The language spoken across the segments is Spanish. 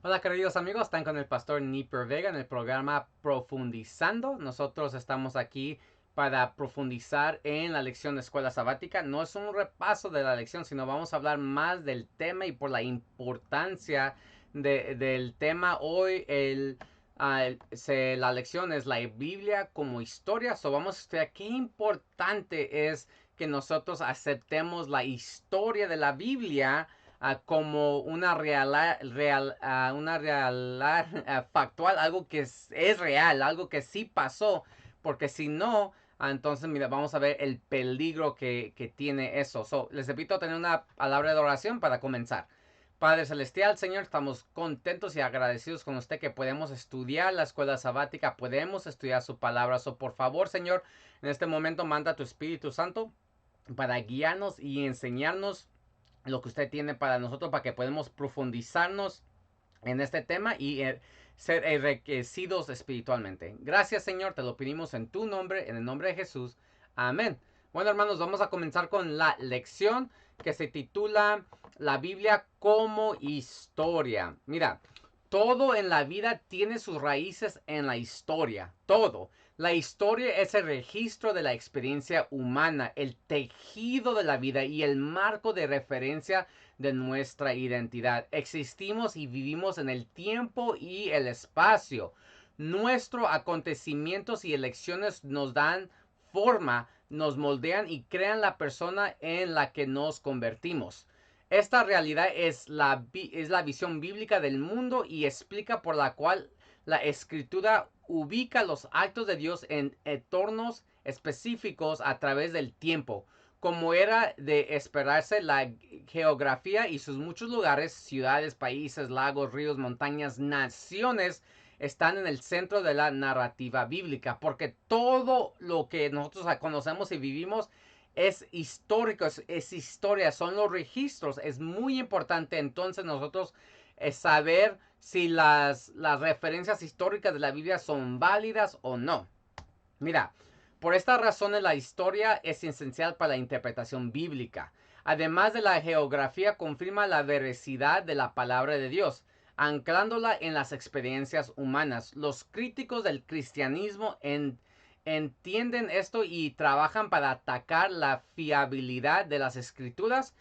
Hola queridos amigos, están con el pastor Nipper Vega en el programa Profundizando. Nosotros estamos aquí para profundizar en la lección de escuela sabática. No es un repaso de la lección, sino vamos a hablar más del tema y por la importancia del tema. Hoy la lección es la Biblia como historia. Vamos a estudiar qué importante es que nosotros aceptemos la historia de la Biblia como una real factual, algo que es real, algo que sí pasó, porque si no, entonces mira, vamos a ver el peligro que tiene eso. Les invito a tener una palabra de oración para comenzar. Padre Celestial, Señor, estamos contentos y agradecidos con usted que podemos estudiar la escuela sabática, podemos estudiar su palabra. Por favor, Señor, en este momento manda tu Espíritu Santo para guiarnos y enseñarnos lo que usted tiene para nosotros, para que podamos profundizarnos en este tema y ser enriquecidos espiritualmente. Gracias, Señor, te lo pedimos en tu nombre, en el nombre de Jesús. Amén. Bueno, hermanos, vamos a comenzar con la lección que se titula La Biblia como historia. Mira, todo en la vida tiene sus raíces en la historia. Todo. La historia es el registro de la experiencia humana, el tejido de la vida y el marco de referencia de nuestra identidad. Existimos y vivimos en el tiempo y el espacio. Nuestros acontecimientos y elecciones nos dan forma, nos moldean y crean la persona en la que nos convertimos. Esta realidad es la visión bíblica del mundo y explica por la cual la escritura ubica los actos de Dios en entornos específicos a través del tiempo. Como era de esperarse, la geografía y sus muchos lugares, ciudades, países, lagos, ríos, montañas, naciones, están en el centro de la narrativa bíblica, porque todo lo que nosotros conocemos y vivimos es histórico, es historia, son los registros. Es muy importante entonces nosotros saber si las referencias históricas de la Biblia son válidas o no. Mira, por estas razones la historia es esencial para la interpretación bíblica. Además de la geografía, confirma la veracidad de la palabra de Dios, anclándola en las experiencias humanas. Los críticos del cristianismo entienden esto y trabajan para atacar la fiabilidad de las escrituras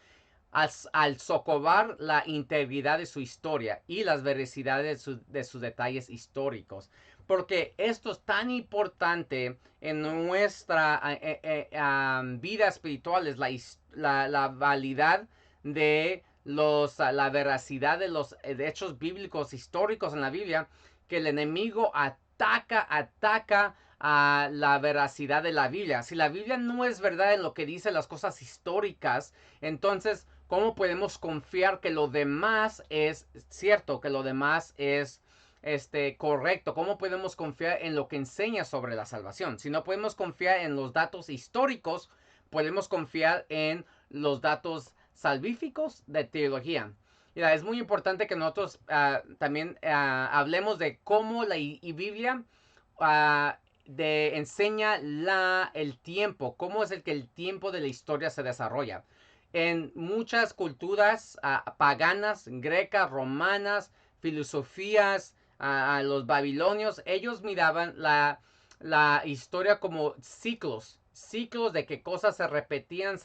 al socavar la integridad de su historia y las veracidades de sus detalles históricos. Porque esto es tan importante en nuestra vida espiritual, es la validad de la veracidad de los hechos bíblicos históricos en la Biblia, que el enemigo ataca a la veracidad de la Biblia. Si la Biblia no es verdad en lo que dice las cosas históricas, entonces, ¿cómo podemos confiar que lo demás es cierto, que lo demás es correcto? ¿Cómo podemos confiar en lo que enseña sobre la salvación? Si no podemos confiar en los datos históricos, podemos confiar en los datos salvíficos de teología. Mira, es muy importante que nosotros también hablemos de cómo la Biblia enseña el tiempo, cómo es el que el tiempo de la historia se desarrolla. En muchas culturas paganas, grecas, romanas, filosofías, los babilonios, ellos miraban la historia como ciclos de que cosas se repetían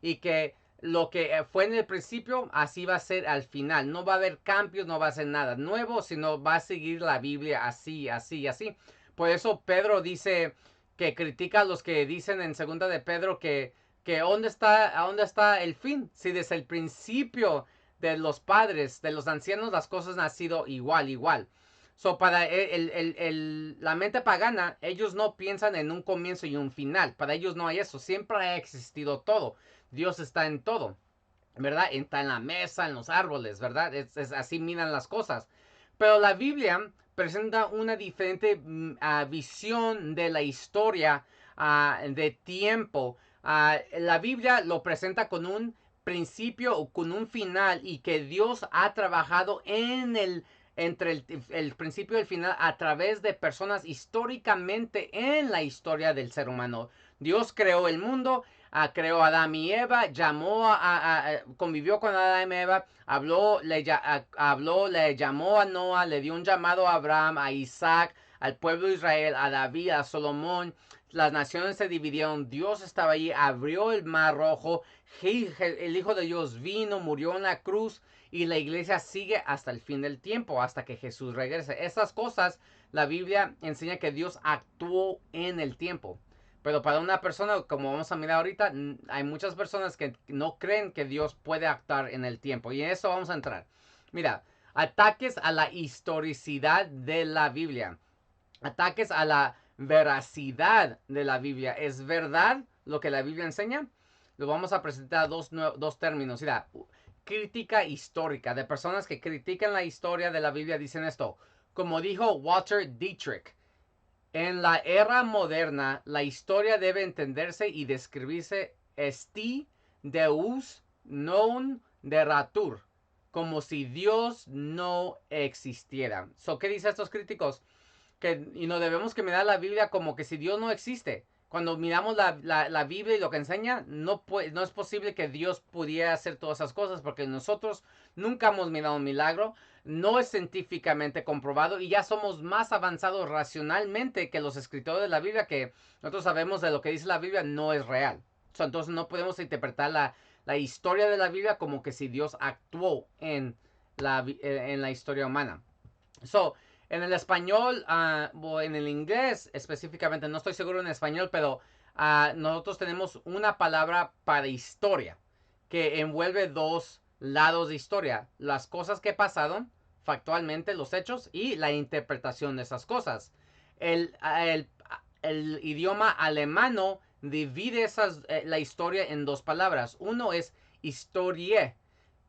y que lo que fue en el principio, así va a ser al final. No va a haber cambios, no va a ser nada nuevo, sino va a seguir la Biblia así, así, así. Por eso Pedro dice que critica a los que dicen en segunda de Pedro que ¿dónde está el fin? Si desde el principio de los padres, de los ancianos, las cosas han sido igual, igual. Para la mente pagana, ellos no piensan en un comienzo y un final. Para ellos no hay eso. Siempre ha existido todo. Dios está en todo, ¿verdad? Está en la mesa, en los árboles, ¿verdad? Así miran las cosas. Pero la Biblia presenta una diferente visión de la historia de tiempo. La Biblia lo presenta con un principio o con un final y que Dios ha trabajado entre el principio y el final a través de personas históricamente en la historia del ser humano. Dios creó el mundo, creó a Adán y Eva, convivió con Adán y Eva, habló, le llamó a Noah, le dio un llamado a Abraham, a Isaac, al pueblo de Israel, a David, a Salomón. Las naciones se dividieron, Dios estaba allí, abrió el mar rojo, el Hijo de Dios vino, murió en la cruz y la iglesia sigue hasta el fin del tiempo, hasta que Jesús regrese. Estas cosas, la Biblia enseña que Dios actuó en el tiempo. Pero para una persona, como vamos a mirar ahorita, hay muchas personas que no creen que Dios puede actuar en el tiempo. Y en eso vamos a entrar. Mira, ataques a la historicidad de la Biblia. Ataques a la veracidad de la Biblia. ¿Es verdad lo que la Biblia enseña? Lo vamos a presentar dos términos. Mira, crítica histórica. De personas que critican la historia de la Biblia dicen esto. Como dijo Walter Dietrich. En la era moderna, la historia debe entenderse y describirse esti deus non deratur, como si Dios no existiera. ¿Qué dicen estos críticos? Y no debemos que mirar la Biblia como que si Dios no existe. Cuando miramos la Biblia y lo que enseña, no es posible que Dios pudiera hacer todas esas cosas porque nosotros nunca hemos mirado un milagro, no es científicamente comprobado y ya somos más avanzados racionalmente que los escritores de la Biblia, que nosotros sabemos de lo que dice la Biblia no es real. Entonces no podemos interpretar la historia de la Biblia como que si Dios actuó en la historia humana. En el español o en el inglés específicamente, no estoy seguro en español, pero nosotros tenemos una palabra para historia que envuelve dos lados de historia. Las cosas que pasaron factualmente, los hechos y la interpretación de esas cosas. El idioma alemano divide la historia en dos palabras. Uno es historie,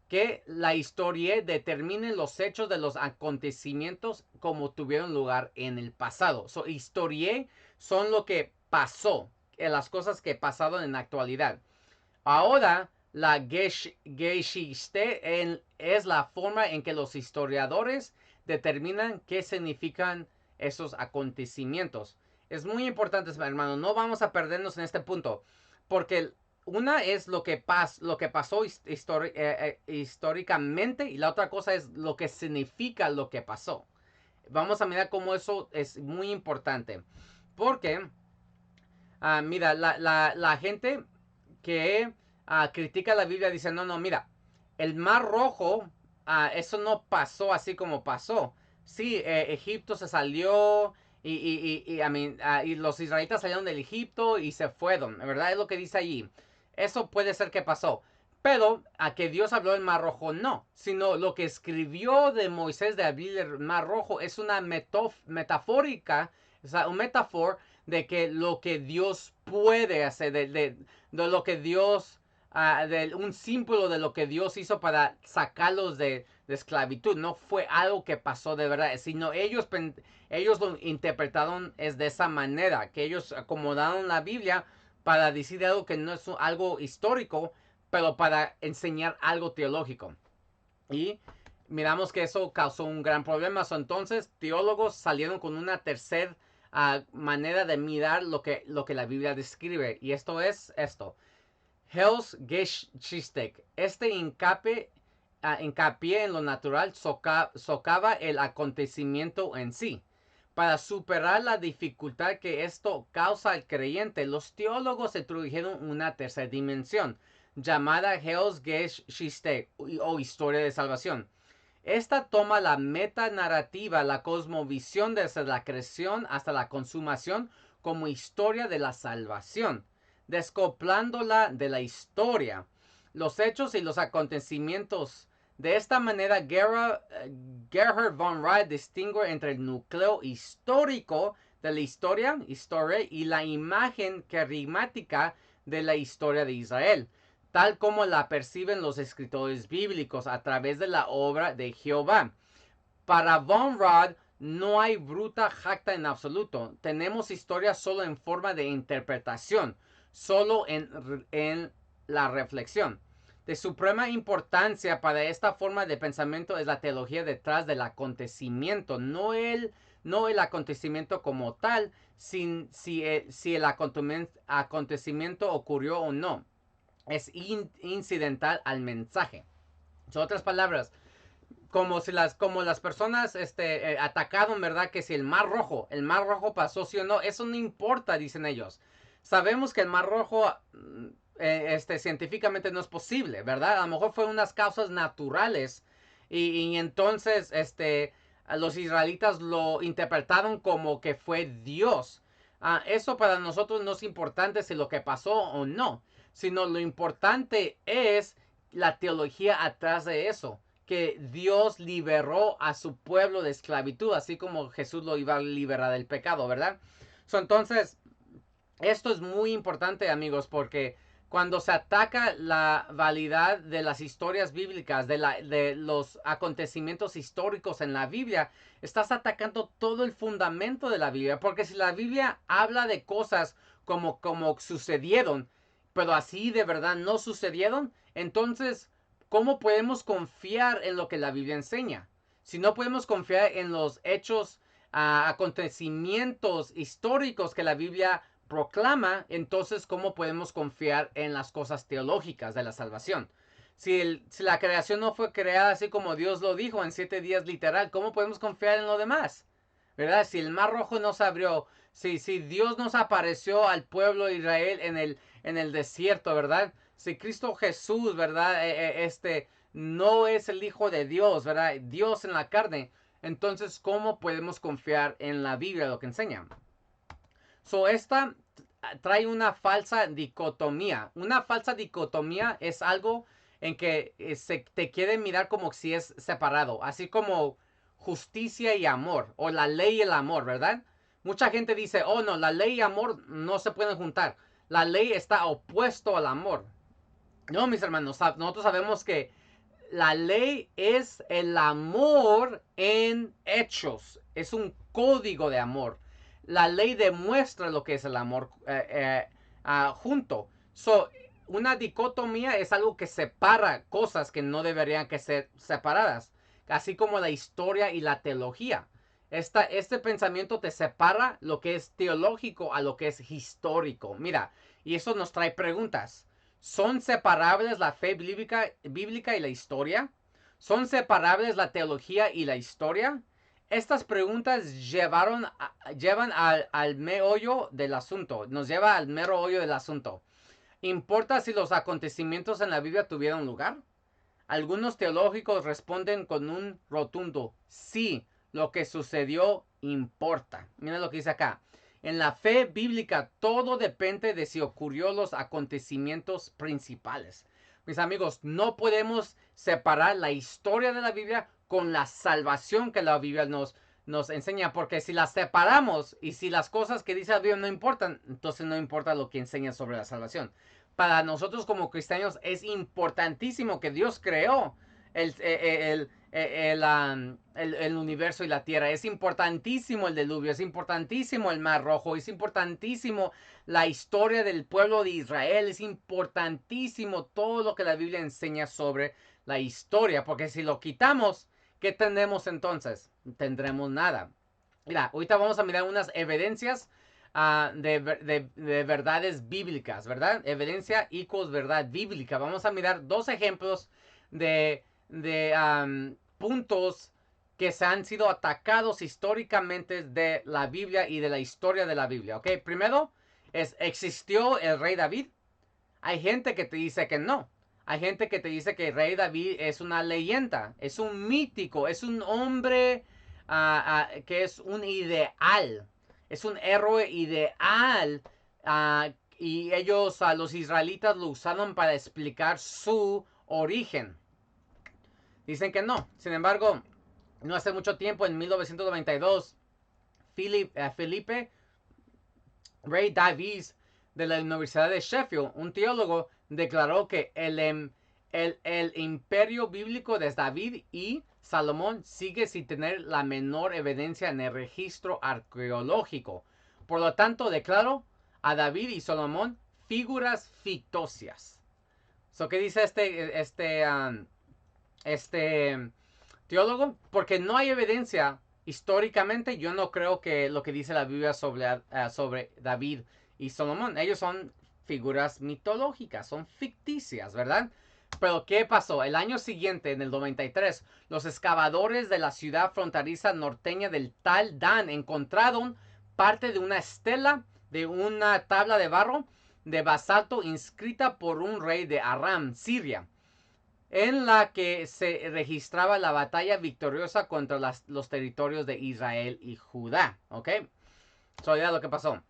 que la historia determine los hechos de los acontecimientos como tuvieron lugar en el pasado. Historia son lo que pasó, las cosas que pasaron en la actualidad. Ahora, la Geschichte es la forma en que los historiadores determinan qué significan esos acontecimientos. Es muy importante, hermano, no vamos a perdernos en este punto, porque una es lo que pasó históricamente y la otra cosa es lo que significa lo que pasó. Vamos a mirar cómo eso es muy importante. Porque, mira, la gente que critica la Biblia dice, no, no, mira, el Mar Rojo, eso no pasó así como pasó. Sí, Egipto se salió y los israelitas salieron del Egipto y se fueron, ¿verdad? Es lo que dice allí. Eso puede ser que pasó. Pero a que Dios habló del Mar Rojo, no. Sino lo que escribió de Moisés de abrir el Mar Rojo es una metafórica, o sea, un metáfora de que lo que Dios puede hacer, de lo que Dios, un símbolo de lo que Dios hizo para sacarlos de esclavitud. No fue algo que pasó de verdad, sino ellos lo interpretaron es de esa manera, que ellos acomodaron la Biblia para decir algo que no es algo histórico, pero para enseñar algo teológico. Y miramos que eso causó un gran problema. Entonces, teólogos salieron con una tercera manera de mirar lo que la Biblia describe. Y esto es esto. Hellsgeschichte. Este hincapié en lo natural socava el acontecimiento en sí. Para superar la dificultad que esto causa al creyente, los teólogos introdujeron una tercera dimensión, llamada Hellsgeschichte o historia de salvación. Esta toma la metanarrativa, la cosmovisión desde la creación hasta la consumación como historia de la salvación, descoplándola de la historia, los hechos y los acontecimientos. De esta manera, Gerhard von Rad distingue entre el núcleo histórico de la historia y la imagen carismática de la historia de Israel, tal como la perciben los escritores bíblicos a través de la obra de Jehová. Para Von Rad no hay bruta jacta en absoluto. Tenemos historia solo en forma de interpretación, solo en la reflexión. De suprema importancia para esta forma de pensamiento es la teología detrás del acontecimiento, no no el acontecimiento como tal, si el acontecimiento ocurrió o no. Es incidental al mensaje. En otras palabras, como las personas atacaron, ¿verdad? Que si el mar rojo pasó, sí o no, eso no importa, dicen ellos. Sabemos que el mar rojo científicamente no es posible, ¿verdad? A lo mejor fue unas causas naturales y entonces los israelitas lo interpretaron como que fue Dios. Eso para nosotros no es importante si lo que pasó o no, sino lo importante es la teología atrás de eso, que Dios liberó a su pueblo de esclavitud, así como Jesús lo iba a liberar del pecado, ¿verdad? Entonces, esto es muy importante, amigos, porque cuando se ataca la validad de las historias bíblicas, de los acontecimientos históricos en la Biblia, estás atacando todo el fundamento de la Biblia, porque si la Biblia habla de cosas como sucedieron, pero así de verdad no sucedieron, entonces, ¿cómo podemos confiar en lo que la Biblia enseña? Si no podemos confiar en los hechos, acontecimientos históricos que la Biblia proclama, entonces ¿cómo podemos confiar en las cosas teológicas de la salvación? Si la creación no fue creada así como Dios lo dijo en 7 días literal, ¿cómo podemos confiar en lo demás? ¿Verdad? Si el mar rojo nos abrió, si Dios nos apareció al pueblo de Israel en el desierto, ¿verdad? Si Cristo Jesús, ¿verdad? No es el Hijo de Dios, ¿verdad? Dios en la carne. Entonces, ¿cómo podemos confiar en la Biblia, lo que enseña? Esta trae una falsa dicotomía. Una falsa dicotomía es algo en que se te quiere mirar como si es separado, así como justicia y amor, o la ley y el amor, ¿verdad? Mucha gente dice, oh no, la ley y amor no se pueden juntar. La ley está opuesto al amor. No, mis hermanos, nosotros sabemos que la ley es el amor en hechos. Es un código de amor. La ley demuestra lo que es el amor junto. Una dicotomía es algo que separa cosas que no deberían que ser separadas. Así como la historia y la teología. Este pensamiento te separa lo que es teológico a lo que es histórico. Mira, y eso nos trae preguntas. ¿Son separables la fe bíblica y la historia? ¿Son separables la teología y la historia? Estas preguntas llevan al meollo del asunto. Nos lleva al mero hoyo del asunto. ¿Importa si los acontecimientos en la Biblia tuvieron lugar? Algunos teológicos responden con un rotundo sí, lo que sucedió importa. Mira lo que dice acá. En la fe bíblica todo depende de si ocurrió los acontecimientos principales. Mis amigos, no podemos separar la historia de la Biblia con la salvación que la Biblia nos enseña, porque si las separamos y si las cosas que dice la Biblia no importan, entonces no importa lo que enseña sobre la salvación. Para nosotros como cristianos es importantísimo que Dios creó el universo y la tierra. Es importantísimo el diluvio, es importantísimo el mar rojo, es importantísimo la historia del pueblo de Israel, es importantísimo todo lo que la Biblia enseña sobre la historia, porque si lo quitamos, ¿qué tendremos entonces? Tendremos nada. Mira, ahorita vamos a mirar unas evidencias de verdades bíblicas, ¿verdad? Evidencia equals verdad bíblica. Vamos a mirar dos ejemplos de puntos que se han sido atacados históricamente de la Biblia y de la historia de la Biblia, ¿ok? Primero, ¿existió el rey David? Hay gente que te dice que no. Hay gente que te dice que el rey David es una leyenda, es un mítico, es un hombre que es un ideal, es un héroe ideal. Y ellos, los israelitas, lo usaron para explicar su origen. Dicen que no. Sin embargo, no hace mucho tiempo, en 1992, Felipe Ray Davies de la Universidad de Sheffield, un teólogo, declaró que el imperio bíblico de David y Salomón sigue sin tener la menor evidencia en el registro arqueológico. Por lo tanto, declaró a David y Salomón figuras ficticias. ¿Qué dice este teólogo? Porque no hay evidencia históricamente yo no creo que lo que dice la Biblia sobre David y Salomón, ellos son figuras mitológicas, son ficticias, ¿verdad? Pero ¿qué pasó? El año siguiente, en el 93, los excavadores de la ciudad fronteriza norteña del Tal Dan encontraron parte de una estela de una tabla de barro de basalto inscrita por un rey de Aram, Siria, en la que se registraba la batalla victoriosa contra los territorios de Israel y Judá. ¿Ok? So, ya lo que pasó.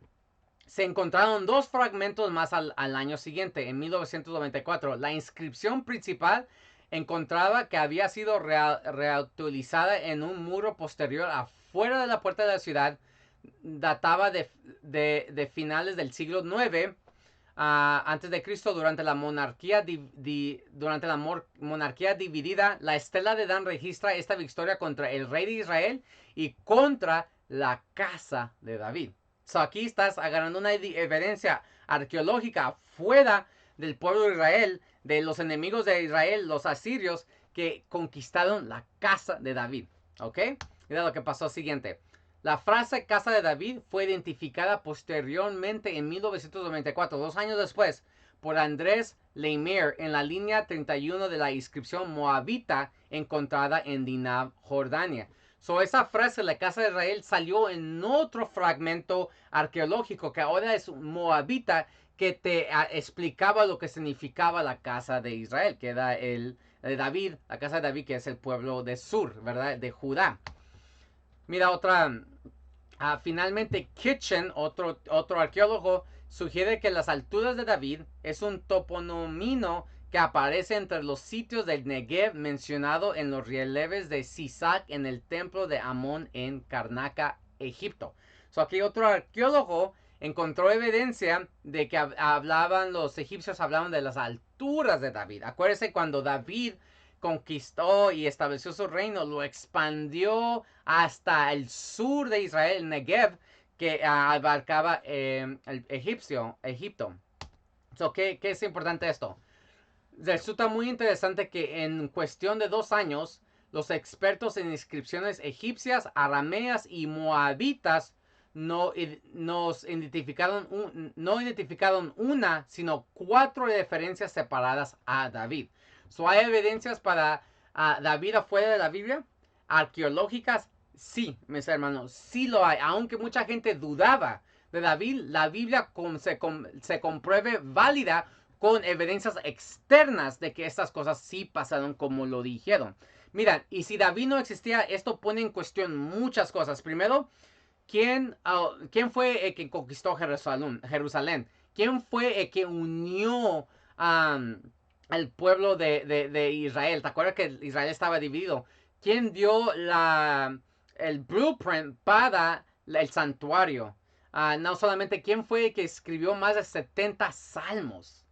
Se encontraron dos fragmentos más al año siguiente, en 1994. La inscripción principal encontraba que había sido reutilizada en un muro posterior afuera de la puerta de la ciudad. Databa de finales del siglo IX antes de Cristo, durante la monarquía dividida. La estela de Dan registra esta victoria contra el rey de Israel y contra la casa de David. So, aquí estás agarrando una evidencia arqueológica fuera del pueblo de Israel, de los enemigos de Israel, los asirios, que conquistaron la casa de David. ¿Ok? Mira lo que pasó siguiente. La frase casa de David fue identificada posteriormente en 1994, 2 años después, por Andrés Leimer en la línea 31 de la inscripción moabita encontrada en Dinab, Jordania. So, esa frase, la casa de Israel, salió en otro fragmento arqueológico que ahora es moabita, que te explicaba lo que significaba la casa de Israel, que era de David, la casa de David, que es el pueblo de Sur, ¿verdad? De Judá. Mira, finalmente Kitchen, otro arqueólogo, sugiere que las alturas de David es un toponimio que aparece entre los sitios del Negev mencionado en los relieves de Sisac en el templo de Amón en Karnaca, Egipto. So, aquí otro arqueólogo encontró evidencia de que los egipcios hablaban de las alturas de David. Acuérdense cuando David conquistó y estableció su reino, lo expandió hasta el sur de Israel, el Negev, que abarcaba el Egipto. So, ¿qué es importante esto? Resulta muy interesante que en cuestión de 2 años, los expertos en inscripciones egipcias, arameas y moabitas no identificaron una, sino 4 referencias separadas a David. So, ¿hay evidencias para David afuera de la Biblia? Arqueológicas, sí, mis hermanos, sí lo hay. Aunque mucha gente dudaba de David, la Biblia se compruebe válida con evidencias externas de que estas cosas sí pasaron como lo dijeron. Mira, y si David no existía, esto pone en cuestión muchas cosas. Primero, ¿quién fue el que conquistó Jerusalén? ¿Quién fue el que unió al pueblo de Israel? ¿Te acuerdas que Israel estaba dividido? ¿Quién dio el blueprint para el santuario? No solamente quién fue el que escribió más de 70 salmos.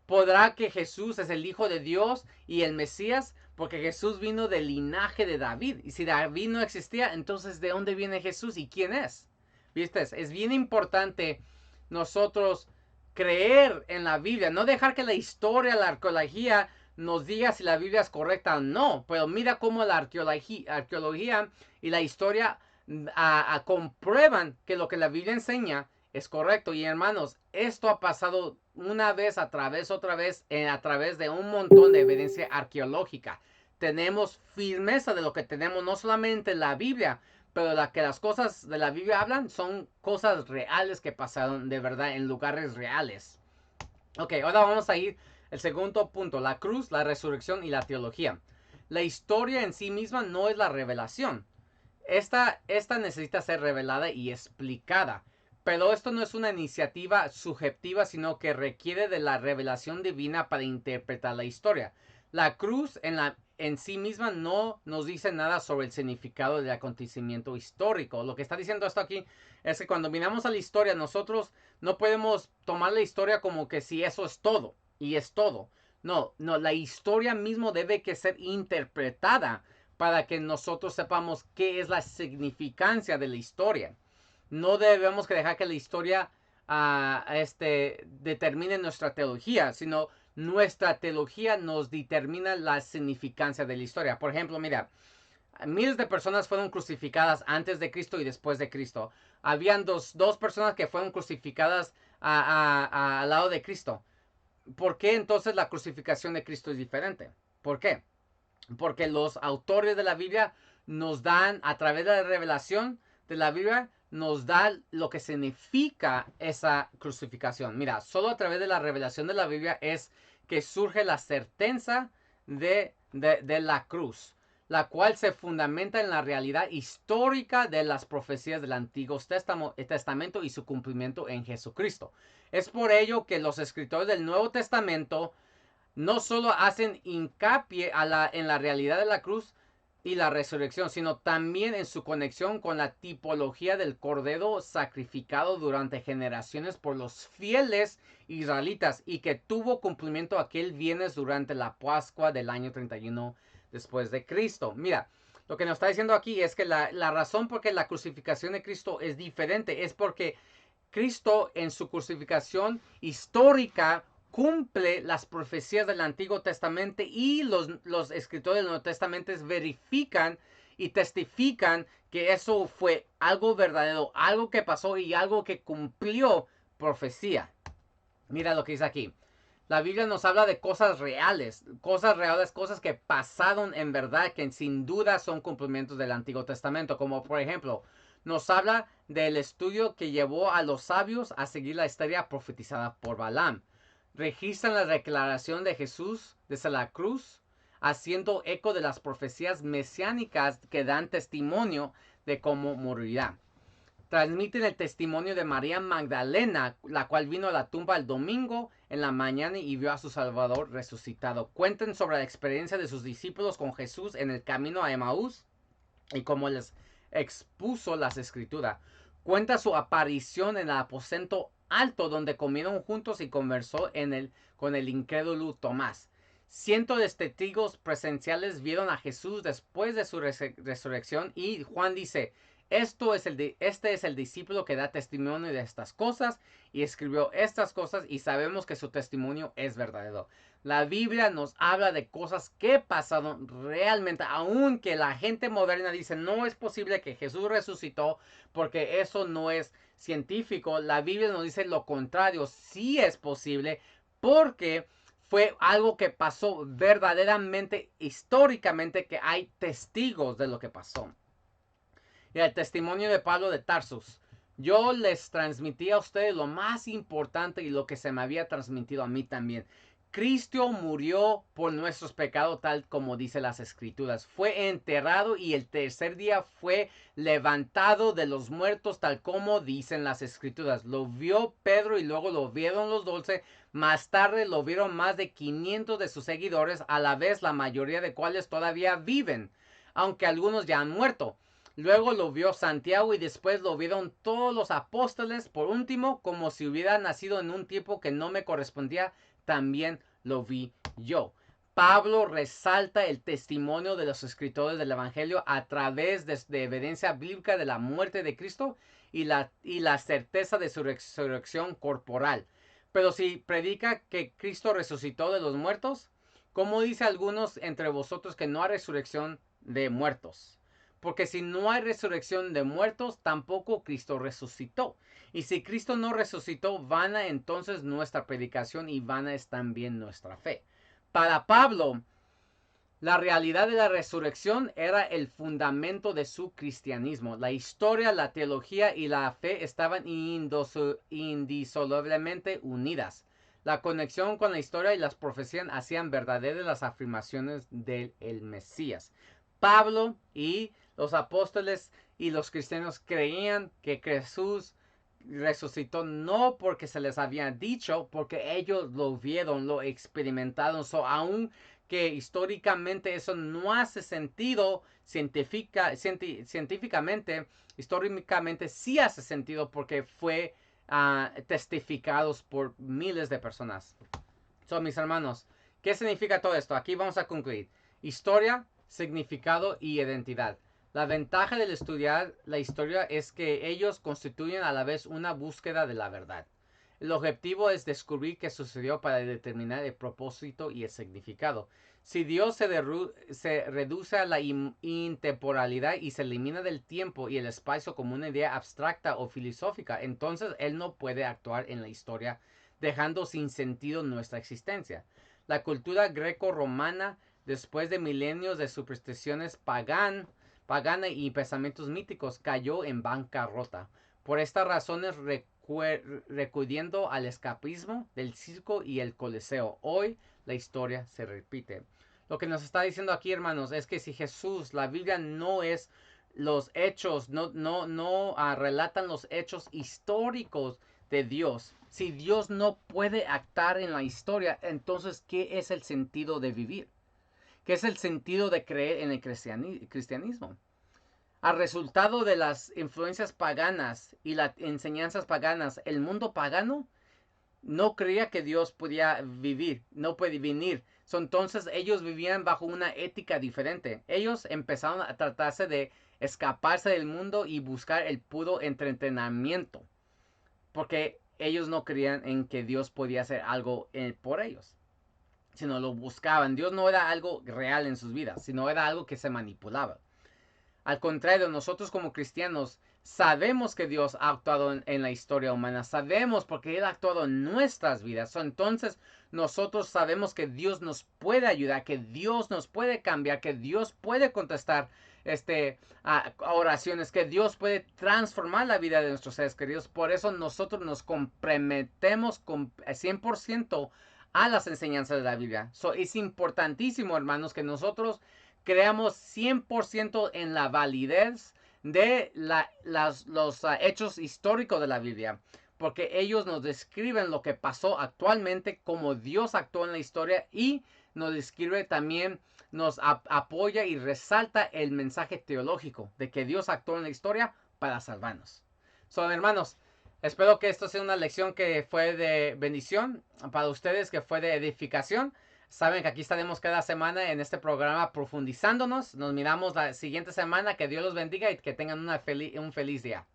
¿Podrá que Jesús es el Hijo de Dios y el Mesías? Porque Jesús vino del linaje de David. Y si David no existía, entonces ¿de dónde viene Jesús y quién es? ¿Viste? Es bien importante nosotros creer en la Biblia. No dejar que la historia, la arqueología nos diga si la Biblia es correcta o no. Pero mira cómo la arqueología y la historia comprueban que lo que la Biblia enseña es correcto. Y hermanos, esto ha pasado una vez, otra vez, a través de un montón de evidencia arqueológica. Tenemos firmeza de lo que tenemos, no solamente en la Biblia, pero que las cosas de la Biblia hablan son cosas reales que pasaron de verdad en lugares reales. Ok, ahora vamos a ir al segundo punto, la cruz, la resurrección y la teología. La historia en sí misma no es la revelación. Esta necesita ser revelada y explicada. Pero esto no es una iniciativa subjetiva, sino que requiere de la revelación divina para interpretar la historia. La cruz en sí misma no nos dice nada sobre el significado del acontecimiento histórico. Lo que está diciendo esto aquí es que cuando miramos a la historia, nosotros no podemos tomar la historia como que si eso es todo y es todo. No, la historia mismo debe que ser interpretada para que nosotros sepamos qué es la significancia de la historia. No debemos que dejar que la historia determine nuestra teología, sino nuestra teología nos determina la significancia de la historia. Por ejemplo, mira, Miles de personas fueron crucificadas antes de Cristo y después de Cristo. Habían dos personas que fueron crucificadas al lado de Cristo. ¿Por qué entonces la crucificación de Cristo es diferente? ¿Por qué? Porque los autores de la Biblia nos dan, a través de la revelación de la Biblia, nos da lo que significa esa crucificación. Mira, solo a través de la revelación de la Biblia es que surge la certeza de la cruz, la cual se fundamenta en la realidad histórica de las profecías del Antiguo Testamento y su cumplimiento en Jesucristo. Es por ello que los escritores del Nuevo Testamento no solo hacen hincapié en la realidad de la cruz y la resurrección, sino también en su conexión con la tipología del cordero sacrificado durante generaciones por los fieles israelitas y que tuvo cumplimiento aquel viernes durante la Pascua del año 31 después de Cristo. Mira, lo que nos está diciendo aquí es que la razón por qué la crucificación de Cristo es diferente es porque Cristo en su crucificación histórica cumple las profecías del Antiguo Testamento y los escritores del Nuevo Testamento verifican y testifican que eso fue algo verdadero, algo que pasó y algo que cumplió profecía. Mira lo que dice aquí. La Biblia nos habla de cosas reales, cosas que pasaron en verdad, que sin duda son cumplimientos del Antiguo Testamento, como por ejemplo, nos habla del estudio que llevó a los sabios a seguir la historia profetizada por Balaam. Registran la declaración de Jesús desde la cruz, haciendo eco de las profecías mesiánicas que dan testimonio de cómo morirá. Transmiten el testimonio de María Magdalena, la cual vino a la tumba el domingo en la mañana y vio a su Salvador resucitado. Cuentan sobre la experiencia de sus discípulos con Jesús en el camino a Emaús y cómo les expuso las escrituras. Cuenta su aparición en el aposento alto donde comieron juntos y conversó con el incrédulo Tomás. Cientos de testigos presenciales vieron a Jesús después de su resurrección y Juan dice, este es el discípulo que da testimonio de estas cosas y escribió estas cosas y sabemos que su testimonio es verdadero. La Biblia nos habla de cosas que pasaron realmente, aunque la gente moderna dice no es posible que Jesús resucitó porque eso no es científico. La Biblia nos dice lo contrario, sí es posible porque fue algo que pasó verdaderamente, históricamente, que hay testigos de lo que pasó. Y el testimonio de Pablo de Tarsus. Yo les transmití a ustedes lo más importante y lo que se me había transmitido a mí también. Cristo murió por nuestros pecados tal como dice las escrituras. Fue enterrado y el tercer día fue levantado de los muertos tal como dicen las escrituras. Lo vio Pedro y luego lo vieron los 12. Más tarde lo vieron más de 500 de sus seguidores, a la vez la mayoría de cuales todavía viven, aunque algunos ya han muerto. Luego lo vio Santiago y después lo vieron todos los apóstoles. Por último, como si hubiera nacido en un tiempo que no me correspondía, también lo vi yo. Pablo resalta el testimonio de los escritores del Evangelio a través de evidencia bíblica de la muerte de Cristo y la certeza de su resurrección corporal. Pero si predica que Cristo resucitó de los muertos, ¿cómo dice algunos entre vosotros que no hay resurrección de muertos? Porque si no hay resurrección de muertos, tampoco Cristo resucitó. Y si Cristo no resucitó, vana entonces nuestra predicación y vana es también nuestra fe. Para Pablo, la realidad de la resurrección era el fundamento de su cristianismo. La historia, la teología y la fe estaban indisolublemente unidas. La conexión con la historia y las profecías hacían verdaderas las afirmaciones del Mesías. Pablo y los apóstoles y los cristianos creían que Jesús resucitó no porque se les había dicho, porque ellos lo vieron, lo experimentaron. Aún que históricamente eso no hace sentido científicamente, históricamente sí hace sentido porque fue testificados por miles de personas. Mis hermanos, ¿qué significa todo esto? Aquí vamos a concluir. Historia, significado y identidad. La ventaja del estudiar la historia es que ellos constituyen a la vez una búsqueda de la verdad. El objetivo es descubrir qué sucedió para determinar el propósito y el significado. Si Dios se reduce a la intemporalidad y se elimina del tiempo y el espacio como una idea abstracta o filosófica, entonces Él no puede actuar en la historia, dejando sin sentido nuestra existencia. La cultura greco-romana, después de milenios de supersticiones pagana y pensamientos míticos, cayó en bancarrota. Por estas razones, recurriendo al escapismo del circo y el coliseo, hoy la historia se repite. Lo que nos está diciendo aquí, hermanos, es que si Jesús, la Biblia no es los hechos, no relatan los hechos históricos de Dios. Si Dios no puede actuar en la historia, entonces, ¿qué es el sentido de vivir? ¿Qué es el sentido de creer en el cristianismo? Al resultado de las influencias paganas y las enseñanzas paganas, el mundo pagano no creía que Dios podía vivir, no puede venir. Entonces ellos vivían bajo una ética diferente. Ellos empezaron a tratarse de escaparse del mundo y buscar el puro entretenimiento, porque ellos no creían en que Dios podía hacer algo por ellos, sino lo buscaban. Dios no era algo real en sus vidas, sino era algo que se manipulaba. Al contrario, nosotros como cristianos sabemos que Dios ha actuado en la historia humana, sabemos porque Él ha actuado en nuestras vidas. Entonces nosotros sabemos que Dios nos puede ayudar, que Dios nos puede cambiar, que Dios puede contestar oraciones, que Dios puede transformar la vida de nuestros seres queridos. Por eso nosotros nos comprometemos con 100% a las enseñanzas de la Biblia. Es importantísimo, hermanos, que nosotros creamos 100% en la validez de los hechos históricos de la Biblia, porque ellos nos describen lo que pasó actualmente, cómo Dios actuó en la historia, y nos describe también, nos apoya y resalta el mensaje teológico de que Dios actuó en la historia para salvarnos. Hermanos, espero que esto sea una lección que fue de bendición para ustedes, que fue de edificación. Saben que aquí estaremos cada semana en este programa profundizándonos. Nos miramos la siguiente semana. Que Dios los bendiga y que tengan un feliz día.